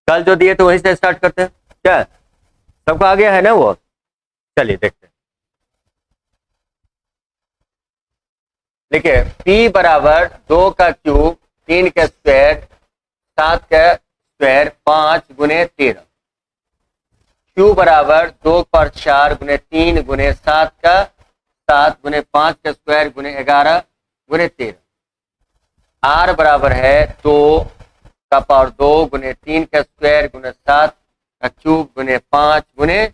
कल जो दिए थे वहीं से स्टार्ट करते हैं क्या? सबको आ गया है ना वो? चलिए देखते हैं। देखिए p बराबर 2 का क्यूब 3 का स्क्वायर 7 का स्क्वायर 5 गुने 13, q बराबर 2 पर 4 गुने 3 गुने 7 का 7 गुने 5 का स्क्वायर गुने 11 गुने 13, r बराबर है 2 का पावर 2 गुने 3 का स्क्वायर गुने 7 का क्यूब गुने 5 गुने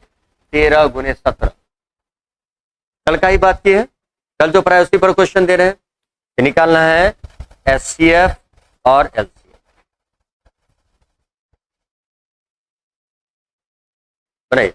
13 गुने 17। कल का ही बात की है, कल जो पढ़ाया उसी पर क्वेश्चन दे रहे हैं। निकालना है एचसीएफ और एलसीएफ। बनाइए।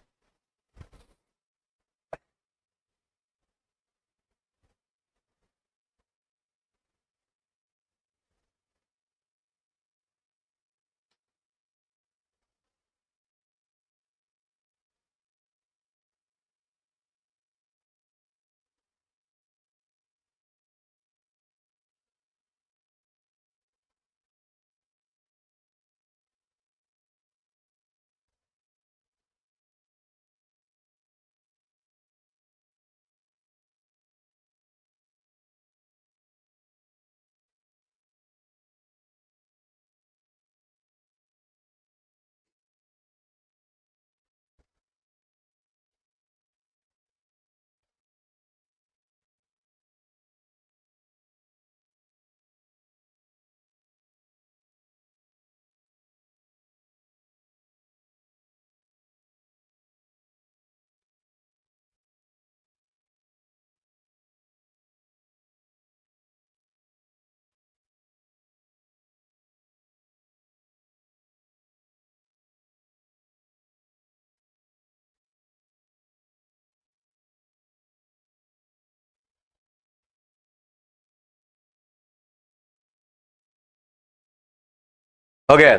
हो गया?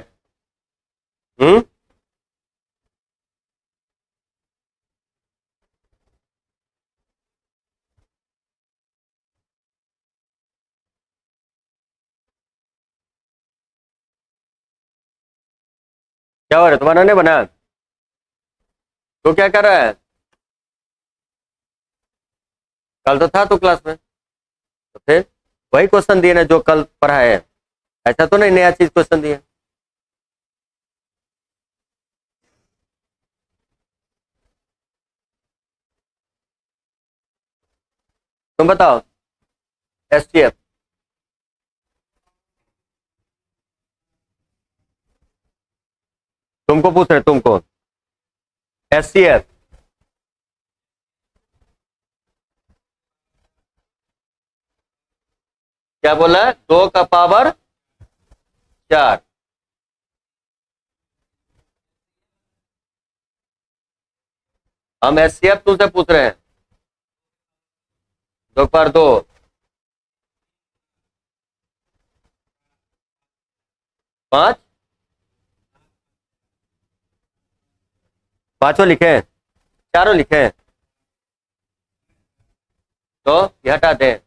क्या हो रहा है तुम्हारा? नहीं बना तो क्या कर रहा है? कल तो था तो क्लास में, तो फिर वही क्वेश्चन दिए ना जो कल पढ़ाए है, ऐसा तो नहीं नया चीज क्वेश्चन दिए। तुम बताओ एसटीएफ। तुमको पूछ रहे, तुमको एसटीएफ। क्या बोला है? 2 का पावर 4। हम एसटीएफ तुमसे पूछ रहे हैं। 2 पर 2 5, पांचों लिखे हैं, चारों लिखे हैं, तो ये हटा दें।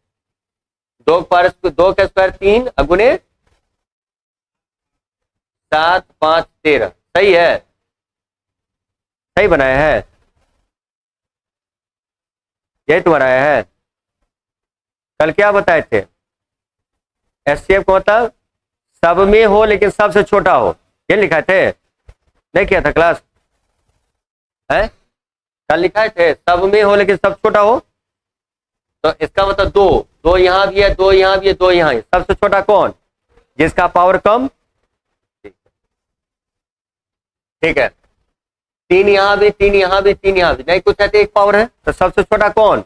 2 पर 2 का स्क्वायर 3 अगुने 7 5 13। सही है, सही बनाया है, यही तो बनाया है। कल क्या बताए थे? एचसीएफ को मतलब सब में हो लेकिन सबसे छोटा हो, ये लिखा थे? नहीं किया था क्लास है? कल लिखाए थे सब में हो लेकिन सब छोटा हो, तो इसका मतलब 2 2 यहां भी है, 2 यहां भी है, 2 यहां है। सबसे छोटा कौन? जिसका पावर कम। ठीक है, 3 यहां भी, 3 यहां भी, 3 यहां भी, नहीं कुछ है तो एक पावर है, तो सबसे छोटा कौन?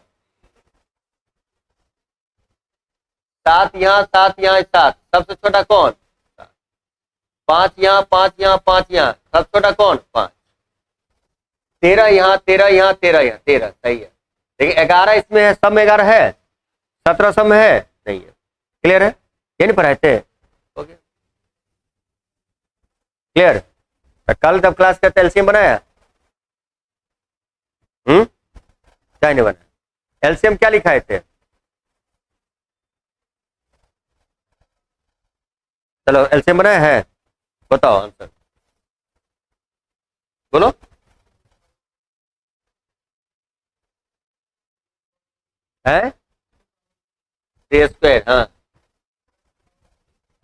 7 यहाँ 7 यहाँ 7, सबसे छोटा कौन? 5 यहाँ 5 यहाँ 5 यहाँ, सबसे छोटा कौन? 5। 13 यहाँ 13 यहाँ 13 यहाँ 13। सही है, देखिए 11 इसमें है, सब में 11 है, 17 सब में है नहीं है। क्लियर है? ये नहीं पढ़ाए थे? Okay clear? तो कल जब क्लास करते एलसीएम बनाया? क्या नहीं बनाया? एलसीएम क्या लिखाए थे? चलो एलसीएम बनाया है, बताओ आंसर। बोलो। है 3 स्क्वायर, हाँ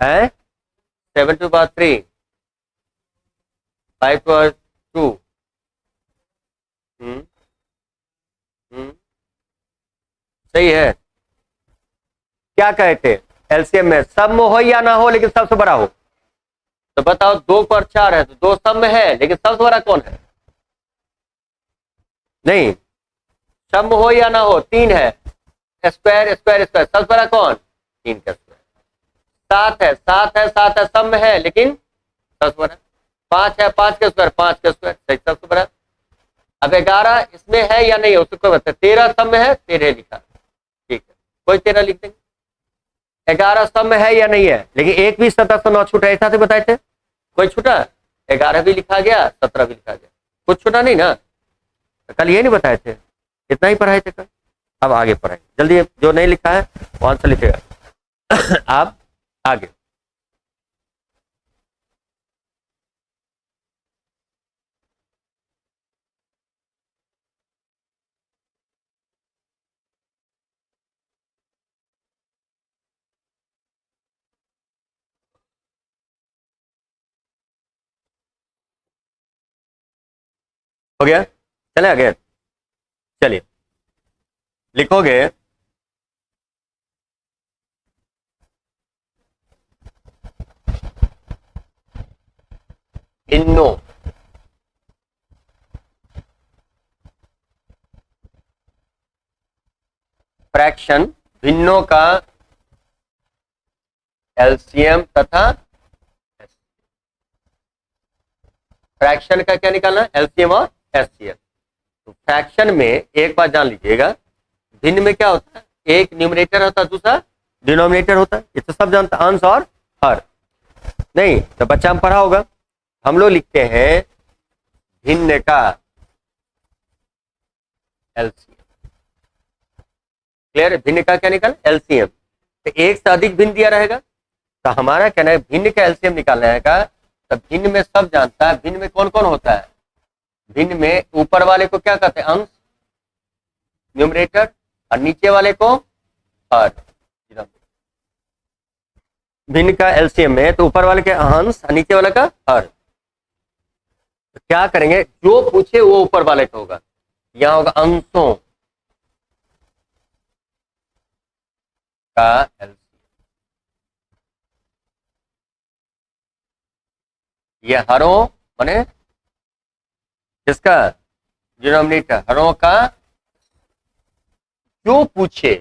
है 7 टू 3, 5 टू 2। हम्म हम्म, सही है। क्या कहे थे एलसीएम में, सब में हो या ना हो लेकिन सबसे बड़ा हो। तो बताओ 2 पर 4 है तो 2 सब में है लेकिन सबसे बड़ा कौन है? नहीं, सब में हो या ना हो, 3 है, स्क्वायर स्क्वायर स्क्वायर, सबसे बड़ा कौन? 3 का स्क्वायर। 7 है सब में है लेकिन सबसे बड़ा। 5 है, 5 का स्क्वायर, 5 का स्क्वायर, सही सबसे बड़ा। अब 11 इसमें है या नहीं है उसको कोई बता। 13 सब में है, 13 लिखा, ठीक है, कोई 13 लिख देंगे। 11 सब में है या नहीं है, लेकिन एक भी 1709 छूटा, ऐसा से बताए थे, कोई छूटा? 11 भी लिखा गया, 17 भी लिखा गया, कुछ छूटा नहीं ना। तो कल ये नहीं बताए थे, इतना ही पढ़ाए थे कल। अब आगे पढ़ाए जल्दी, जो नहीं लिखा है वो आंसर लिखेगा। आप आगे। हो गया, चले आगे। चलिए लिखोगे भिन्नों फ्रैक्शन, भिन्नों का एलसीएम तथा फ्रैक्शन का क्या निकालना है? एलसीएम और एचसीएफ। तो फ्रैक्शन में एक बात जान लीजिएगा, भिन्न में क्या होता है, एक न्यूमरेटर होता है, दूसरा डिनोमिनेटर होता है, ये तो सब जानता है, अंश और हर। नहीं तो बच्चा हम पढ़ा होगा, हम लोग लिखते हैं भिन्न का एलसीएम। क्लियर है? भिन्न का क्या निकालना? एलसीएम। तो एक से अधिक भिन्न दिया रहेगा तो हमारा कहना है भिन्न का एलसीएम निकालना का। तो भिन्न में सब जानता है, भिन्न में कौन कौन होता है? भिन्न में ऊपर वाले को क्या कहते हैं? अंश, न्यूमरेटर, और नीचे वाले को हर। भिन्न का एलसीएम में तो ऊपर वाले के अंश और नीचे वाले का हर। तो क्या करेंगे, जो पूछे वो ऊपर वाले का होगा, यहां होगा अंशों का एलसीएम, ये हरों माने किसका? डिनोमिनेटर, हरों का। जो पूछे,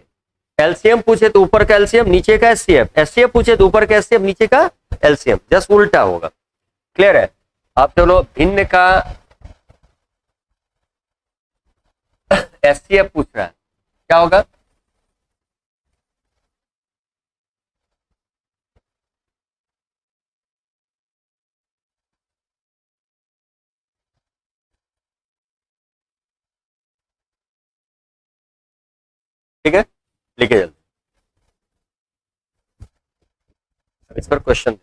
एलसीएम पूछे तो ऊपर का एलसीएम नीचे का एचसीएफ, एचसीएफ पूछे तो ऊपर का एचसीएफ नीचे का एलसीएम, जस्ट उल्टा होगा। क्लियर है? आप चलो भिन्न का एचसीएफ पूछ रहा है, क्या होगा? ठीक है, लिखे जल्दी इस पर क्वेश्चन।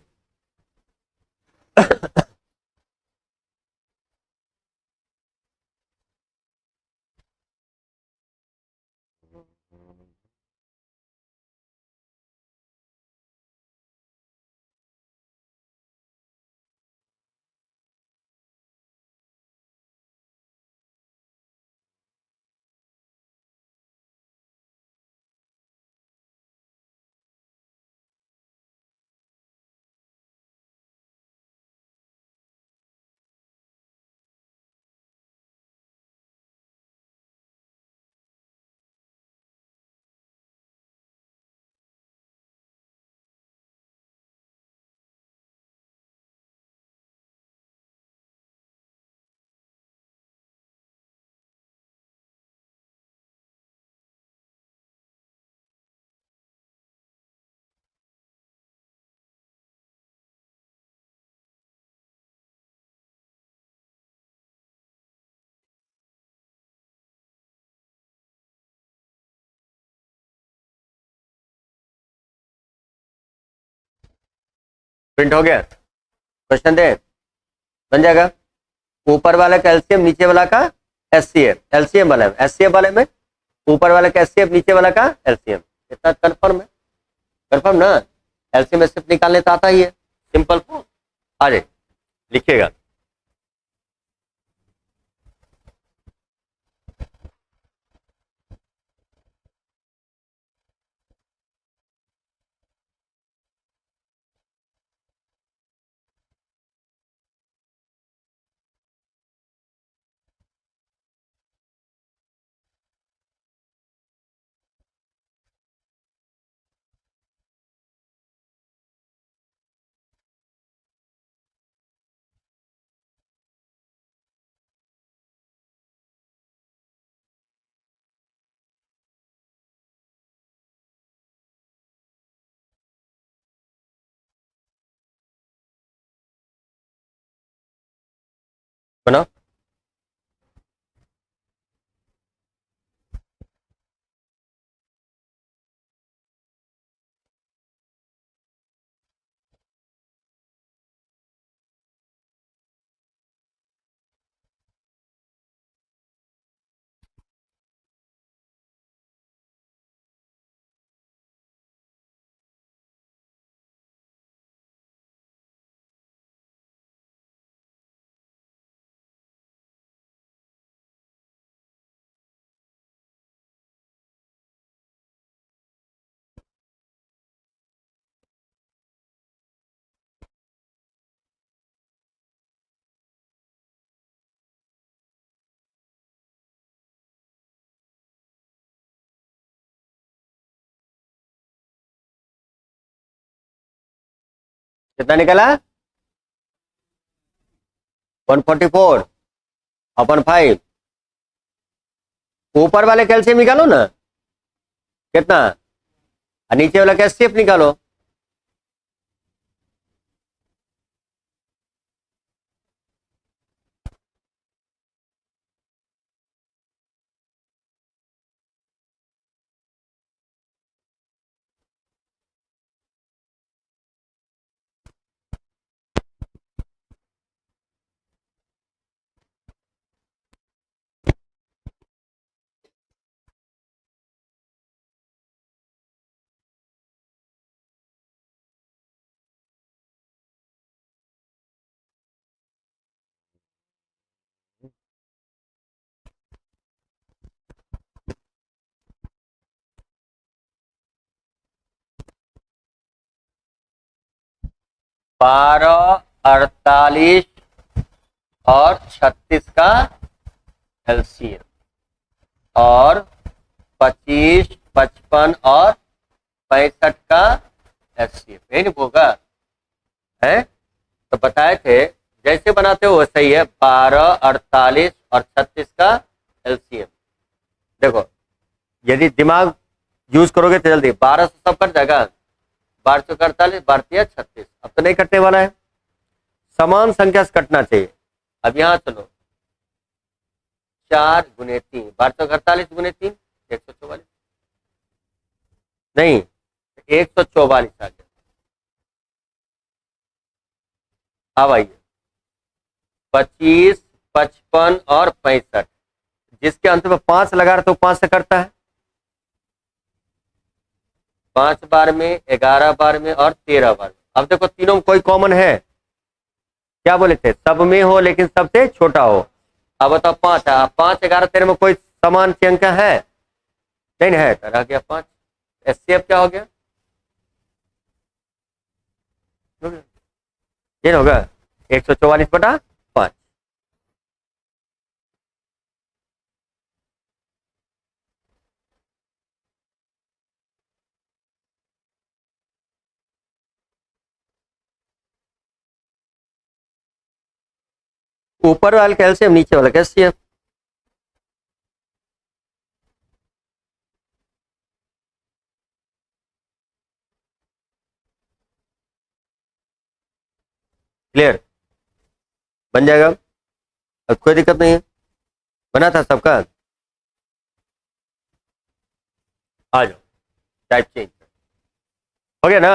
प्रिंट हो गया? क्वेश्चन दे, बन जाएगा। ऊपर वाला का एलसीएम, नीचे वाला का एचसीएफ। एलसीएम वाले में, एचसीएफ वाले में ऊपर वाला का एचसीएफ, नीचे वाला का एलसीएम। इतना कंफर्म है? कंफर्म ना? एलसीएम एचसीएफ निकालने तो आता ही है, सिंपल फॉर्म। आ जाए लिखिएगा। बनाओ। कितना निकला? 144 अपन 5। ऊपर वाले कैल्शियम निकालो ना, कितना? और नीचे वाला कैल्शियम निकालो। बारह, 48 और 36 का एलसीएम और 25, 55 और 65 का एचसीएफ, यही नहीं होगा है? तो बताए थे जैसे बनाते हो वैसे ही है। 12, 48 और 36 का एलसीएम। देखो यदि दिमाग यूज करोगे तो जल्दी 12 से सब कट जाएगा। 12 से 48, 12 36। अब तो नहीं कटने वाला है, समान संख्या से कटना चाहिए। अब यहाँ चलो 4 गुने 3, 1248 गुने 3 144, नहीं 144 आ गया। अब आइए 25, 55 और 65, जिसके अंत में 5 लगा रहे तो 5 से करता है। 5 बार में, 11 बार में और 13 बार में। अब देखो तीनों में कोई कॉमन है? क्या बोले थे? सब में हो लेकिन सबसे छोटा हो। अब बताओ 5 है, 5, 11, 13 में कोई समान संख्या है? नहीं है, तो रह गया 5। एचसीएफ क्या हो गया? ये होगा 144/5। ऊपर वाला कैल्शियम, नीचे वाला कैल्शियम। क्लियर? बन जाएगा, अब कोई दिक्कत नहीं है। बना था सबका? आ जाओ, टाइप चेंज हो गया ना?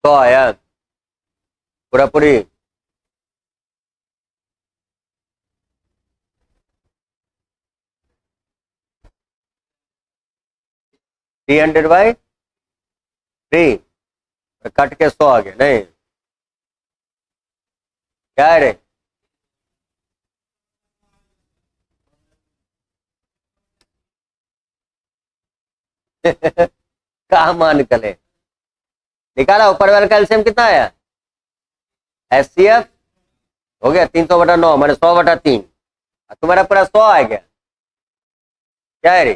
तो आया पूरा पूरी। थ्री 100/3 कट के 100 आ गया। नहीं क्या है रे? कहा मान निकले। निकाला ऊपर वाला का एलसीएम कितना आया? एचसीएफ हो गया 300/9 मैंने 100/3। तुम्हारा पूरा 100 आ गया। क्या है रे?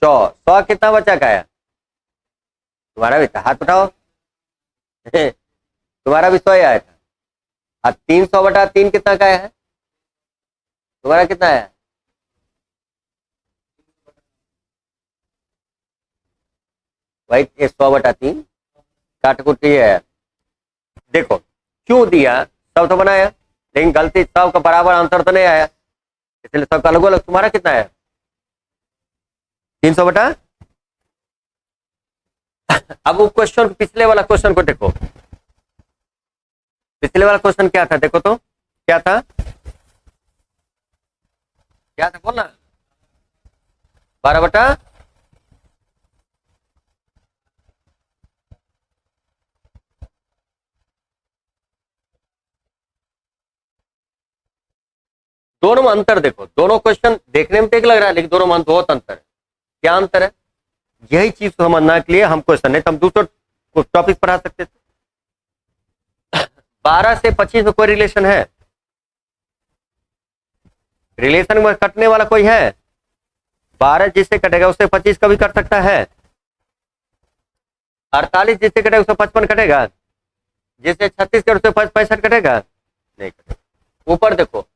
100 कितना बचा का आया? तुम्हारा भी था, हाथ उठाओ। तुम्हारा भी 100 ही आया था। और 300/3 कितना का आया है? तुम्हारा कितना आया? वही 100/3 काट कुट के आया। देखो क्यों दिया, सब तो बनाया लेकिन गलती सब का बराबर आंसर तो नहीं आया, इसलिए सबका अलग अलग। तुम्हारा कितना है? 300 अब वो क्वेश्चन, पिछले वाला क्वेश्चन को देखो। पिछले वाला क्वेश्चन क्या था देखो तो, क्या था? क्या था बोलना? 12 दोनों में अंतर देखो। दोनों क्वेश्चन देखने में तो एक लग रहा है लेकिन दोनों में बहुत अंतर है। क्या अंतर है? यही चीज समझने के लिए हम क्वेश्चन नहीं तो हम दूसरा टॉपिक पढ़ा सकते थे। 12 से 25 में कोई रिलेशन है? रिलेशन में कटने वाला कोई है? 12 जिससे कटेगा उससे 25 का भी कट सकता है। 48 जिससे कटेगा उससे 55 कटेगा। जिससे 36 कटे उससे 65 कटेगा? नहीं कटेगा। ऊपर देखो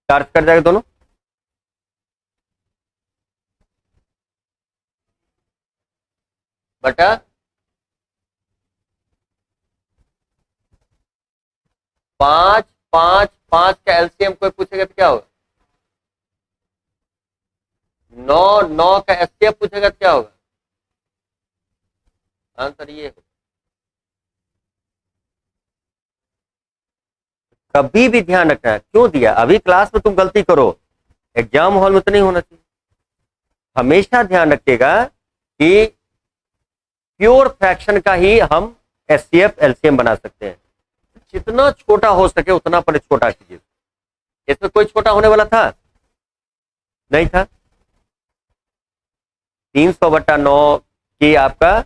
चार्ज कर जाएगा दोनों। बटा 5 5 5 का एलसीएम कोई पूछेगा तो क्या होगा? 9 9 का एचसीएफ पूछेगा तो क्या होगा? आंसर ये होगा। कभी भी ध्यान रखना है क्यों दिया। अभी क्लास में तुम गलती करो, एग्जाम हॉल में तो नहीं होना चाहिए। हमेशा ध्यान रखिएगा कि प्योर फ्रैक्शन का ही हम एचसीएफ एलसीएम बना सकते हैं। जितना छोटा हो सके उतना पहले छोटा कीजिए। इसमें कोई छोटा होने वाला था नहीं था। 300/9 की आपका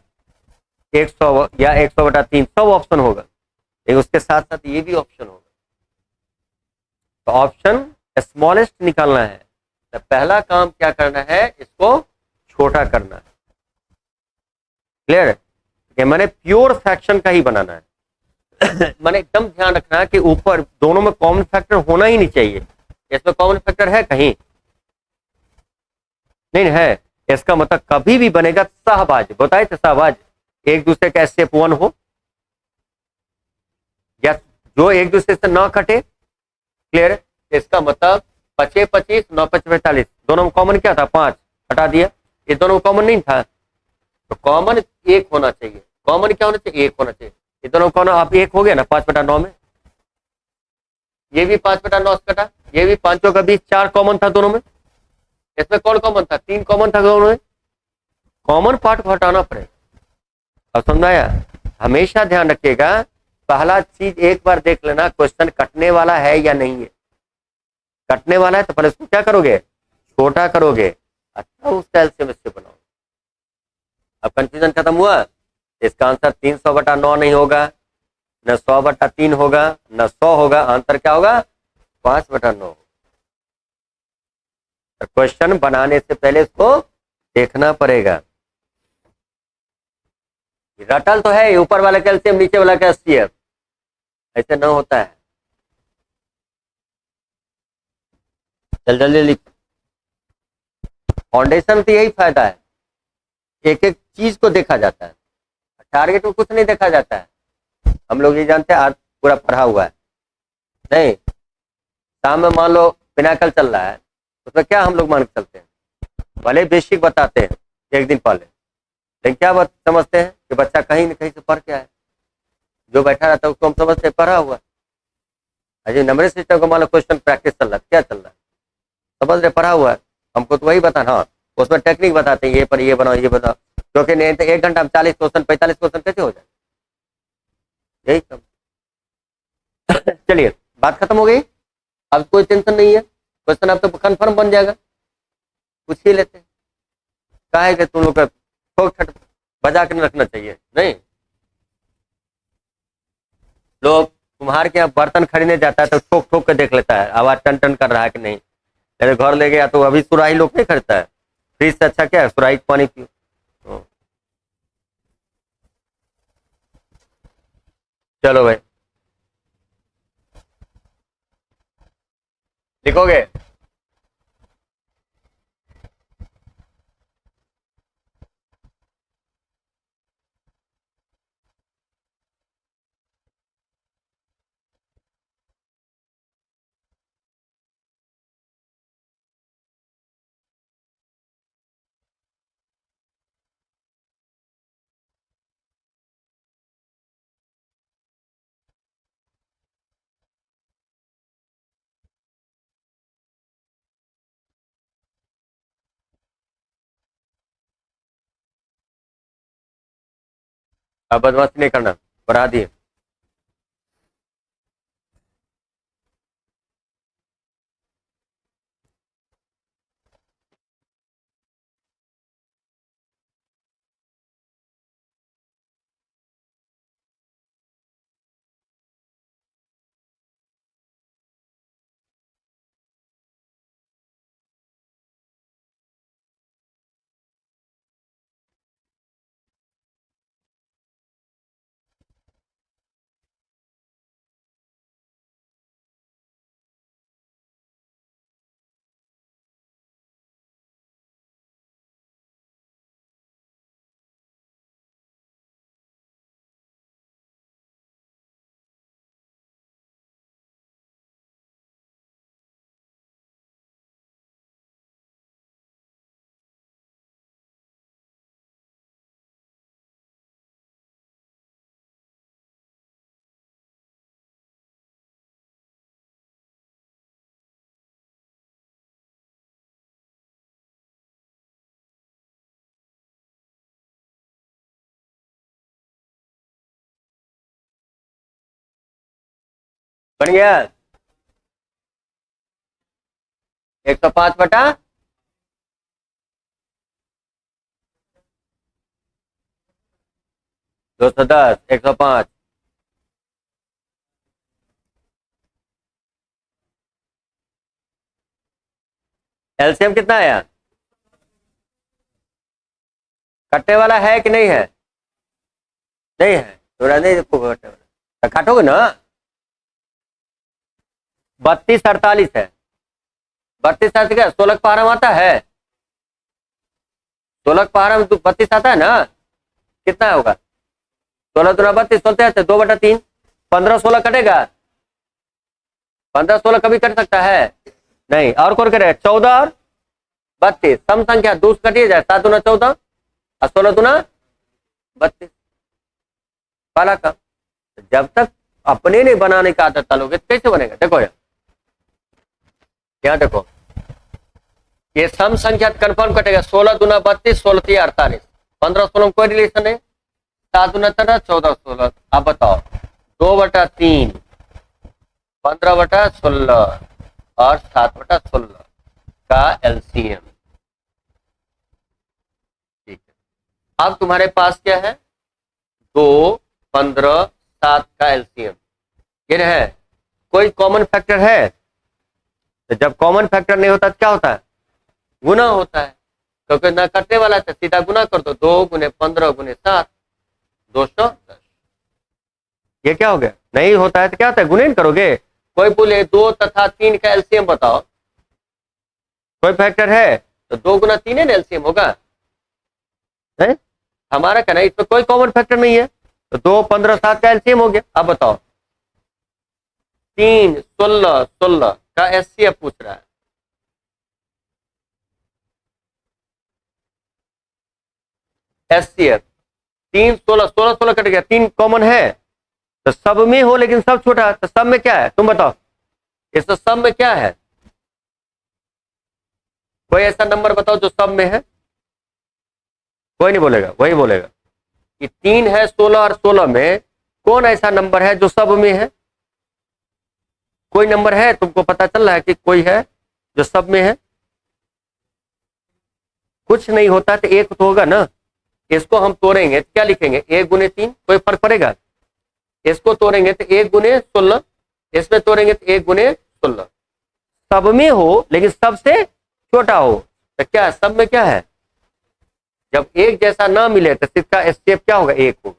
100 या 100/3 सब ऑप्शन होगा, लेकिन उसके साथ साथ ये भी ऑप्शन होगा। तो ऑप्शन स्मॉलेस्ट निकालना है तो पहला काम क्या करना है, इसको छोटा करना है। क्लियर है? मैंने प्योर फ्रैक्शन का ही बनाना है। मैंने एकदम ध्यान रखना है कि ऊपर दोनों में कॉमन फैक्टर होना ही नहीं चाहिए। इसमें कॉमन फैक्टर है कहीं? नहीं है। इसका मतलब कभी भी बनेगा सहभाज, बताए थे सहभाज, एक दूसरे का एचसीएफ 1 हो या जो एक दूसरे से ना कटे। क्लियर? इसका मतलब 25 25 9 45 दोनों में कॉमन क्या था? 5 हटा दिया। ये दोनों में कॉमन नहीं था तो कॉमन एक होना चाहिए। कॉमन क्या होना चाहिए? एक होना चाहिए। ये दोनों कॉमन आप एक हो गया ना 5/9 में। ये भी 5/9 कटा, ये भी 5 का बीच 4 कॉमन था दोनों में। इसमें कौन कॉमन था? 3 कॉमन था, दोनों में कॉमन पार्ट को हटाना पड़ेगा। अब समझाया? हमेशा ध्यान रखिएगा, पहला चीज एक बार देख लेना, क्वेश्चन कटने वाला है या नहीं है। कटने वाला है तो पहले उसको क्या करोगे? छोटा करोगे, अच्छा उस एलसीएम से बनाओ। अब कंफ्यूजन खत्म हुआ। इसका आंसर 300/9 नहीं होगा, न 100/3 होगा, न 100 होगा। आंसर क्या होगा? 5/9। क्वेश्चन बनाने से पहले इसको देखना पड़ेगा। रटल तो है, ऊपर वाला कैल्शियम नीचे वाला का एचसीएफ, ऐसे न होता है। जल्दी जल्दी लिख। फाउंडेशन तो यही फायदा है, एक एक चीज को देखा जाता है, टारगेट में कुछ नहीं देखा जाता है। हम लोग ये जानते हैं आज पूरा पढ़ा हुआ है नहीं। शाम में मान लो पिनाकल चल रहा है, उसमें क्या हम लोग मान के चलते हैं? भले बेसिक बताते हैं एक दिन पहले, लेकिन क्या बात समझते हैं कि बच्चा कहीं न कहीं से पढ़ के आए। जो बैठा रहता है उसको हम समझते हैं पढ़ा हुआ। अजय नंबर सिस्टम का मान लो क्वेश्चन प्रैक्टिस चल रहा है, क्या चल रहा है? समझ रहे, पढ़ा हुआ है। हमको तो वही बताना, हाँ उसमें टेक्निक बताते हैं, ये पर ये बनाओ ये बनाओ, क्योंकि नहीं तो 1 घंटा में 40 क्वेश्चन 45 क्वेश्चन कैसे हो जाए? यही सब। चलिए बात खत्म हो गई, अब कोई टेंशन नहीं है। क्वेश्चन अब तो कंफर्म बन जाएगा, पूछ ही लेते हैं। क्या है कि तुम लोग का ठोक छट बजा के रखना चाहिए नहीं। लोग तुम्हारे के यहाँ बर्तन खरीदने जाता है तो ठोक ठोक के देख लेता है आवाज टन टन कर रहा है कि नहीं। मेरे घर ले गया तो अभी सुराही लोग नहीं खरीदता है, फ्रिज से अच्छा क्या है सुराही पानी पियो। चलो भाई लिखोगे? अब बदमाशी नहीं करना, बढ़ा दिए। बन गया 105/। 210 105। एलसीएम कितना आया? कट्टे वाला है कि नहीं है? नहीं है तो रहने देखो, कट्टे वाला काटोगे ना। 32 48 है। 32 क्या 16 पारा में आता है? 16 पारा में 32 आता है ना? कितना होगा? 16 दूना 32, 16 2/3, 15 16 कटेगा। 15 16 कभी कट सकता है नहीं। और कौन करे? 14 और 32 सम संख्या, दूस कटिए जाए। 7 दूना 14 और 16 दूना 32 वाला का। जब तक अपने नहीं बनाने का आदत डालोगे तो कैसे बनेगा? देखो यहाँ देखो, ये सम संख्या कंफर्म कटेगा। 16 दूना 32, 16 3 48, 15 16 में कोई रिलेशन है, 7 दूना 13, 14 16। आप बताओ 2/3, 15/16 और 7/16 का एलसीएम। ठीक है, अब तुम्हारे पास क्या है, 2, 15, 7 का एलसीएम ये है। कोई कॉमन फैक्टर है, तो जब कॉमन फैक्टर नहीं होता तो क्या होता है, गुना होता है, क्योंकि ना कटने वाला है तो सीधा गुना कर दो। 2 × 15 × 7 210। ये क्या हो गया, नहीं होता है तो क्या होता है, गुणन करोगे। कोई बोले 2 तथा 3 का एलसीएम बताओ, कोई फैक्टर है तो 2 × 3 है एलसीएम होगा है? हमारा कहना है इसमें कोई कॉमन फैक्टर नहीं है, तो 2 15 7 का एलसीएम हो गया। अब बताओ 3 16 16 का एचसीएफ पूछ रहा है। एचसीएफ 3 16 16 16 कट गया, 3 कॉमन है तो सब में हो, लेकिन सब छोटा है, तो सब में क्या है तुम बताओ, इस तो सब में क्या है, कोई ऐसा नंबर बताओ जो सब में है। कोई नहीं बोलेगा, वही बोलेगा कि 3 है 16 और 16 में कौन ऐसा नंबर है जो सब में है। कोई नंबर है, तुमको पता चल रहा है कि कोई है जो सब में है। कुछ नहीं होता तो एक तो होगा ना। इसको हम तोड़ेंगे तो क्या लिखेंगे, 1 × 3, कोई फर्क पड़ेगा। इसको तोड़ेंगे तो 1 × 16, इसमें तोड़ेंगे तो 1 × 16। सब में हो लेकिन सबसे छोटा हो, तो क्या सब में क्या है, जब एक जैसा ना मिले तो इसका एचसीएफ क्या होगा, 1 होगा।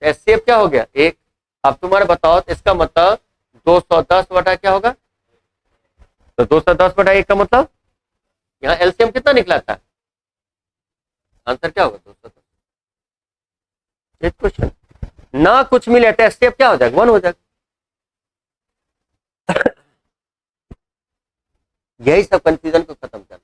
एचसीएफ क्या हो गया, 1। अब तुम्हारे बताओ तो इसका मतलब 210 बटा क्या होगा, तो 210/1 का मतलब यहाँ एलसीएम कितना निकला था, आंसर क्या होगा 210। क्वेश्चन ना कुछ मिले तो एचसीएफ क्या हो जाएगा, 1 हो जाएगा। यही सब कंफ्यूजन को खत्म करना।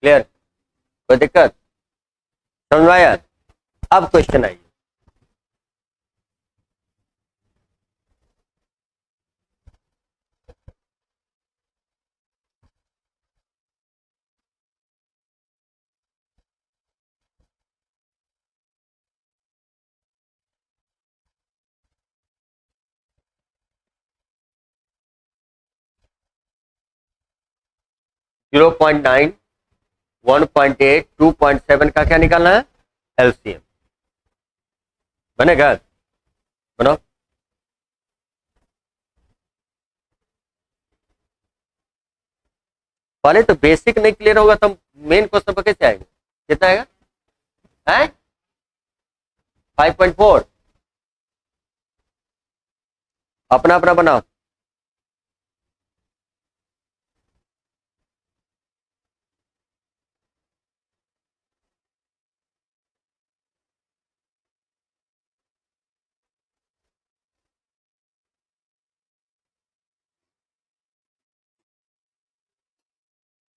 क्लियर, कोई दिक्कत समझ में आया। अब क्वेश्चन आइए, जीरो 0.9 1.8 2.7 का क्या निकालना है, एलसीएम। बनेगा, बनाओ। पहले तो बेसिक नहीं क्लियर होगा तो मेन क्वेश्चन पर कैसे आएंगे। कितना आएगा, 5.4। अपना अपना बनाओ।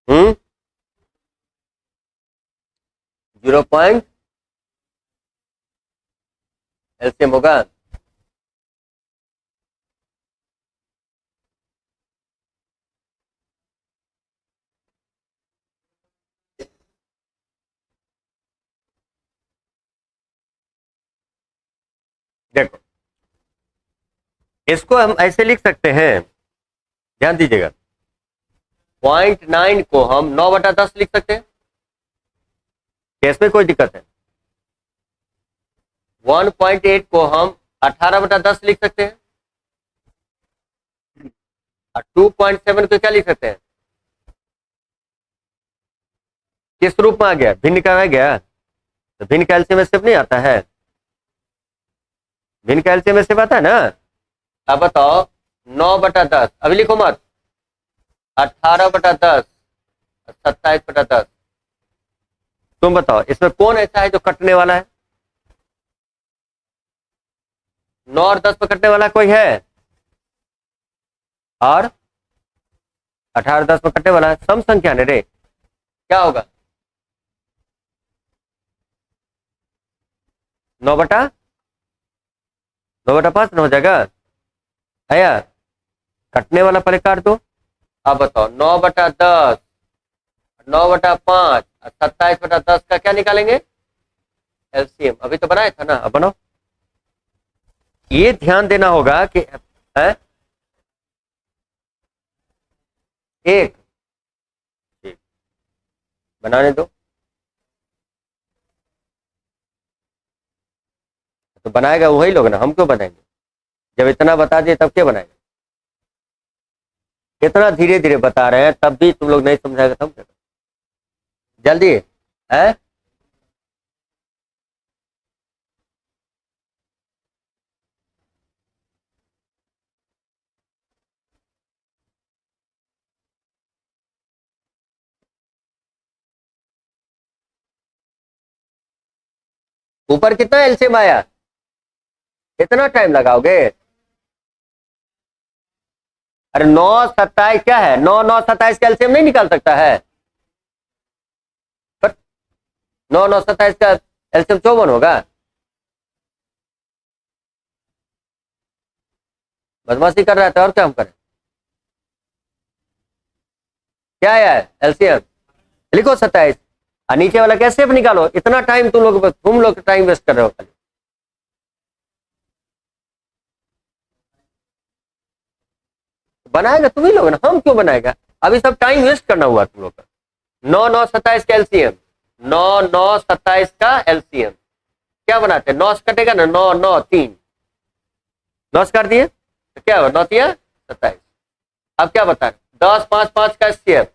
हम्म 0. एलसीएम होगा, देखो इसको हम ऐसे लिख सकते हैं, ध्यान दीजिएगा। 0.9 को हम 9/10 लिख सकते हैं, इसमें कोई दिक्कत है। 1.8 को हम 18/10 लिख सकते हैं, और 2.7 को क्या लिख सकते हैं, किस रूप में आ गया, भिन्न का आ गया, तो भिन्न का एलसीएम में नहीं आता है, भिन्न का एलसीएम में आता है ना। अब बताओ 9/10, अभी लिखो मत, 18/10 27/10। तुम बताओ इसमें कौन ऐसा है जो कटने वाला है? 9 और 10 पे कटने वाला कोई है? और 18 10 पे कटने वाला है। सम संख्या ने रे, क्या होगा? 9/5 हो जाएगा है यार। कटने वाला पहले काट दो। अब बताओ 9/10, 9/5 और 27/10 का क्या निकालेंगे? एलसीएम। अभी तो बनाया था ना, अब बनाओ। ये ध्यान देना होगा कि है एक, ठीक, बनाने दो। तो बनाएगा वही लोग ना, हम क्यों बनाएंगे? जब इतना बता दिए तब क्या बनाएंगे? इतना धीरे धीरे बता रहे हैं तब भी तुम लोग नहीं समझाएगा तब क्या? जल्दी है। ऊपर कितना एलसीएम आया? इतना टाइम लगाओगे? अरे 9 27 क्या है? 9 9 27 का एलसीएम नहीं निकाल सकता है? पर 9 9 27 का एलसीएम 54 होगा। बदमाशी कर रहा था और क्या हम करें? क्या है एलसीएम? लिखो 27 और नीचे वाला कैसे निकालो? इतना टाइम तुम लोग टाइम वेस्ट कर रहे हो खाली। बनाएगा तुम ही लोग ना, हम क्यों बनाएगा? अभी सब टाइम वेस्ट करना हुआ तुम लोग का। 9 9 27 का एलसीएम, 9 9 27 का एलसीएम क्या बनाते हैं? 9 से कटेगा ना, 9 9 3, 9 से काट दिए तो क्या हुआ? 9 तिया 27। अब क्या बता रहे? 10 5 5 का एचसीएफ,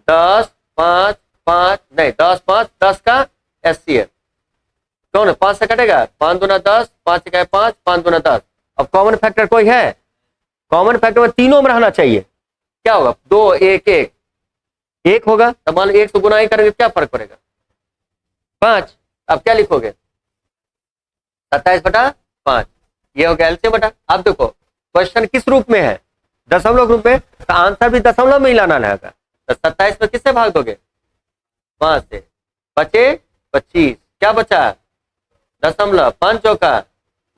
10 5 5 नहीं 10 5 10 का एचसीएफ कौन है? 5 से कटेगा, 5 दूना 10, 5 का 5, 5 दूना 10। अब कॉमन फैक्टर कोई है? कॉमन फैक्टर में तीनों में रहना चाहिए। क्या होगा? 2 1 1 1 होगा। तो मान लो 1 से गुना ही करेंगे, क्या फर्क पड़ेगा? 5। अब क्या लिखोगे? 27/5। ये हो गया एलसीएम बटा। अब देखो क्वेश्चन किस रूप में है? दशमलव रूप में, तो आंसर भी दशमलव में ही लाना रहेगा। तो 27 में किससे भाग दोगे? 5 से। बचे 25। क्या बचा? दशमलव। 5 चौका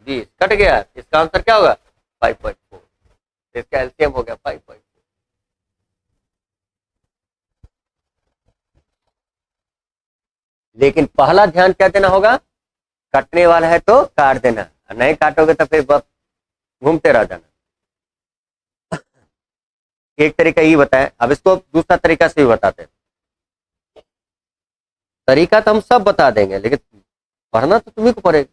20, कट गया। इसका आंसर क्या होगा? 5.4। इसका एलसीएम हो गया 5.4। लेकिन पहला ध्यान क्या देना होगा? कटने वाला है तो काट देना, नहीं काटोगे तो फिर घूमते रह जाना। एक तरीका ये बताए, अब इसको दूसरा तरीका से भी बताते हैं। तरीका तो हम सब बता देंगे, लेकिन पढ़ना तो तुम्ही को पड़ेगा।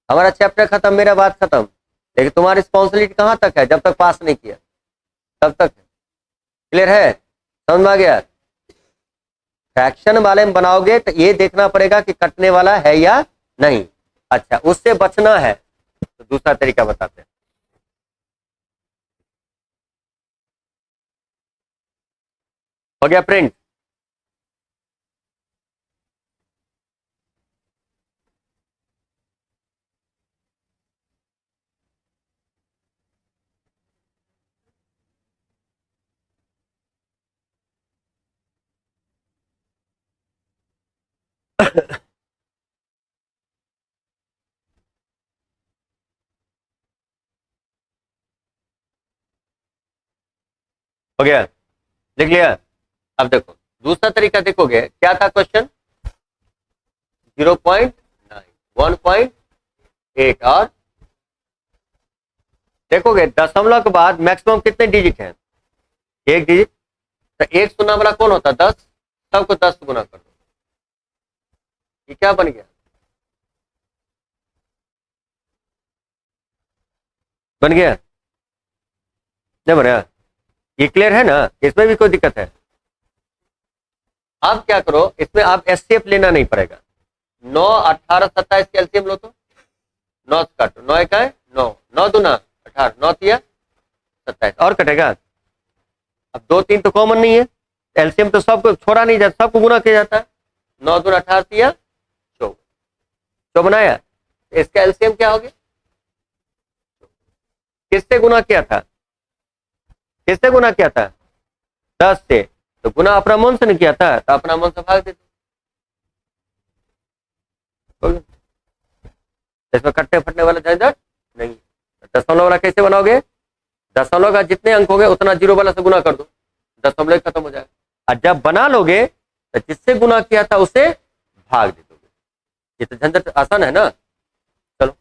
हमारा चैप्टर खत्म, मेरा बात खत्म, लेकिन तुम्हारी रिस्पॉन्सिबिलिटी कहाँ तक है? जब तक पास नहीं किया तब तक। क्लियर है? समझ में आ गया? फ्रैक्शन वाले में बनाओगे तो ये देखना पड़ेगा कि कटने वाला है या नहीं। अच्छा, उससे बचना है तो दूसरा तरीका बताते हैं। हो गया प्रिंट? हो गया? लिख लिया? अब देखो दूसरा तरीका देखोगे, क्या था क्वेश्चन? 0.9, 1.8 और देखोगे दशमलव के बाद मैक्सिमम कितने डिजिट हैं? 1 डिजिट। तो 1 सुना वाला कौन होता? 10। सबको 10 से गुना कर दो। ये क्या बन गया? बन गया? नहीं बना? ये क्लियर है ना? इसमें भी कोई दिक्कत है? अब क्या करो, इसमें आप एचसीएफ लेना नहीं पड़ेगा। 9 18 27 के एलसीएम लो तो 9 से काटो, 9 का है 9, 9 दूना 18, 9 तिया 27 और कटेगा। अब 2 3 तो कॉमन नहीं है, एलसीएम तो सबको छोड़ा नहीं जाता, सबको गुना किया जाता है। 9 दूना 18 या 24, तो बनाया, इसका एलसीएम क्या हो गया? किससे गुना किया था? किससे गुना किया था? 10 से। तो गुना अपना मन से नहीं किया था, तो अपना मन से भाग देते। इसमें कटने फटने वाला झंझट नहीं। दशमलव वाला कैसे बनाओगे? दशमलव का जितने अंक हो गए उतना जीरो वाला से गुना कर दो, दशमलव खत्म हो जाएगा। और जब बना लोगे तो जिससे गुना किया था उसे भाग दे दोगे। ये तो झंझट आसान है ना। चलो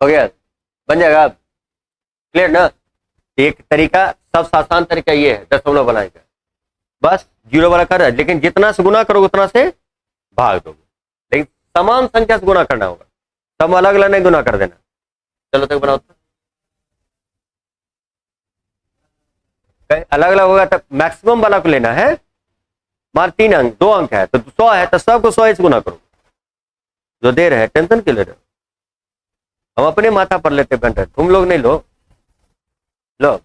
हो गया, बन जाएगा अब, क्लियर ना। एक तरीका, सबसे आसान तरीका ये है दशमलव बनाने का, बस जीरो वाला कर, लेकिन जितना से गुना करोगे उतना से भाग दोगे, लेकिन समान संख्या से गुना करना होगा, सब अलग अलग नहीं गुना कर देना। चलो तक बनाओ, अलग अलग होगा तो मैक्सिमम वाला को लेना है। मान 3 अंक 2 अंक है तो 100 है तो सबको 100 से गुना करो, जो दे रहे हैं टेंशन क्यों ले रहे हो? हम अपने माथा पर लेते घंटे, तुम लोग नहीं लो। लो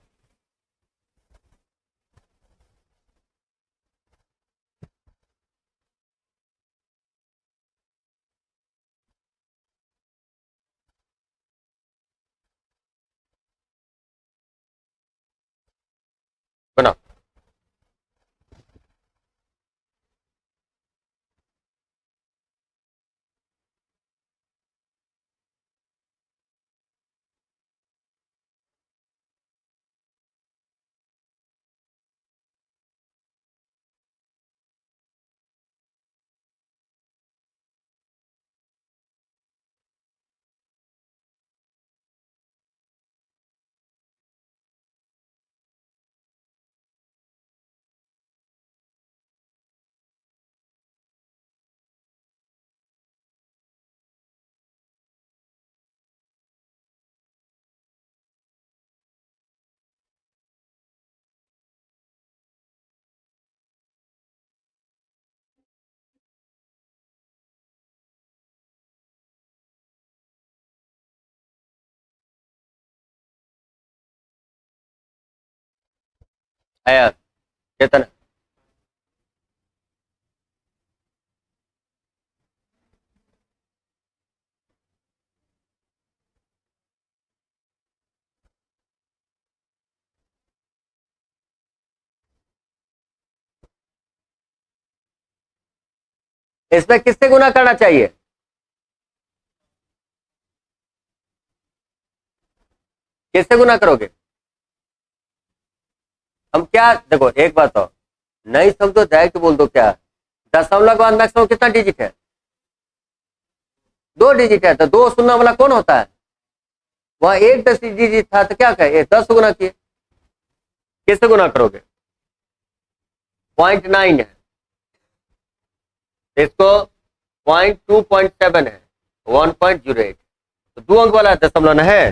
बनाओ। आया चेतन, इसमें किससे गुना करना चाहिए? किससे गुना करोगे? हम क्या देखो, एक बात हो, नहीं समझो डायरेक्ट बोल दो। क्या दशमलव के बाद मैक्सिमम कितना डिजिट है? 2 डिजिट है, तो 2 सुनने वाला कौन होता है? वहां 1 10 डिजिट था तो क्या कहे 10 गुना किए। किससे गुना करोगे? 0.9 है, इसको 0.2.7 है, 1.08, तो 2 अंक वाला दशमलव है,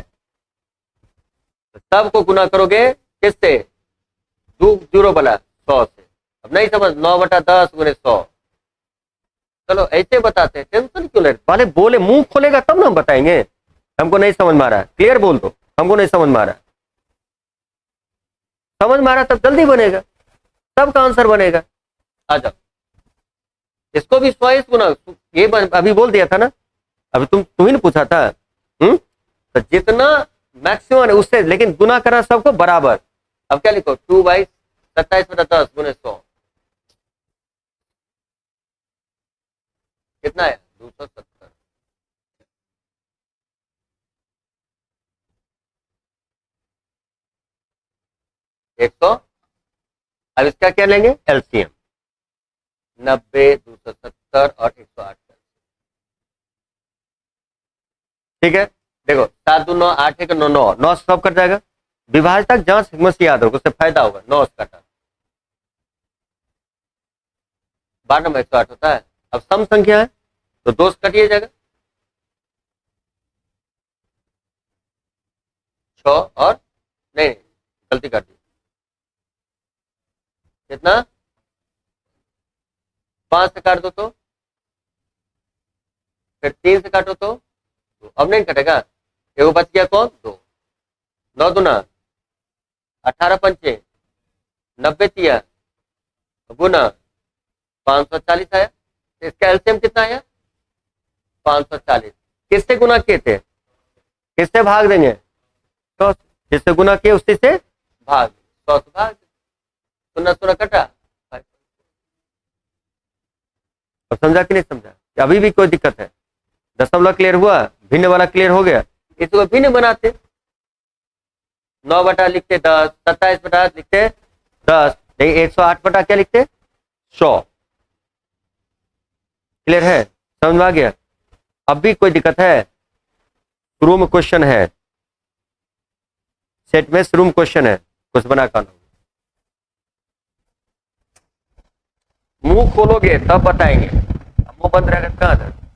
तो सबको गुना करोगे किससे? 2 जीरो वाला 100 से। अब नहीं समझ, 9/10 गुने 100। चलो ऐसे बताते हैं, टेंशन क्यों ले? पहले बोले, मुंह खोलेगा तब ना हम बताएंगे। हमको नहीं समझ में आ रहा है, क्लियर बोल दो, हमको नहीं समझ में आ रहा है। समझ में आ रहा तब जल्दी बनेगा, सबका आंसर बनेगा। आ जाओ, इसको भी 100 गुना, ये अभी बोल दिया था ना, अभी तुम ही ने पूछा था। तो जितना मैक्सिमम है उससे, लेकिन गुना करना सबको बराबर। अब क्या लिखो 2/27/10 गुने 100 कितना है 270। एक सौ। अब इसका क्या लेंगे एलसीएम, 90, 270 और 108। ठीक है, देखो 7 2 9 8 1 9 9 9 सब कट जाएगा। विभाजक जांच मस्त याद होगा, उससे फायदा होगा। 9 कटा 12 में 108 होता है। अब सम संख्या है तो 2 से कटिए जाएगा, 6 और नहीं गलती कर दी, कितना 5 से काट दो तो, फिर 3 से काटो तो अब नहीं कटेगा। एगो बच गया कौन 2, 9 दूना 18 पंचे 90 तिया गुना 540 आया। तो इसका एलसीएम कितना आया 540। किससे गुना किए थे, किससे भाग देंगे 100, जिससे गुना किए उसी से भाग, 100 से भाग, सुना सुना कटा। और समझा कि नहीं समझा, अभी भी कोई दिक्कत है? दशमलव क्लियर हुआ, भिन्न वाला क्लियर हो गया। इसको भिन्न बनाते 9 बटा लिखते 10, 27 बटा लिखते 10, नहीं 108 बटा क्या लिखते 100। क्लियर है, समझ में आ गया? अब भी कोई दिक्कत है? शुरू में क्वेश्चन है, सेट में शुरू में क्वेश्चन है, कुछ बना कर मुंह खोलोगे तब बताएंगे, मुंह बंद रहेगा कहां था?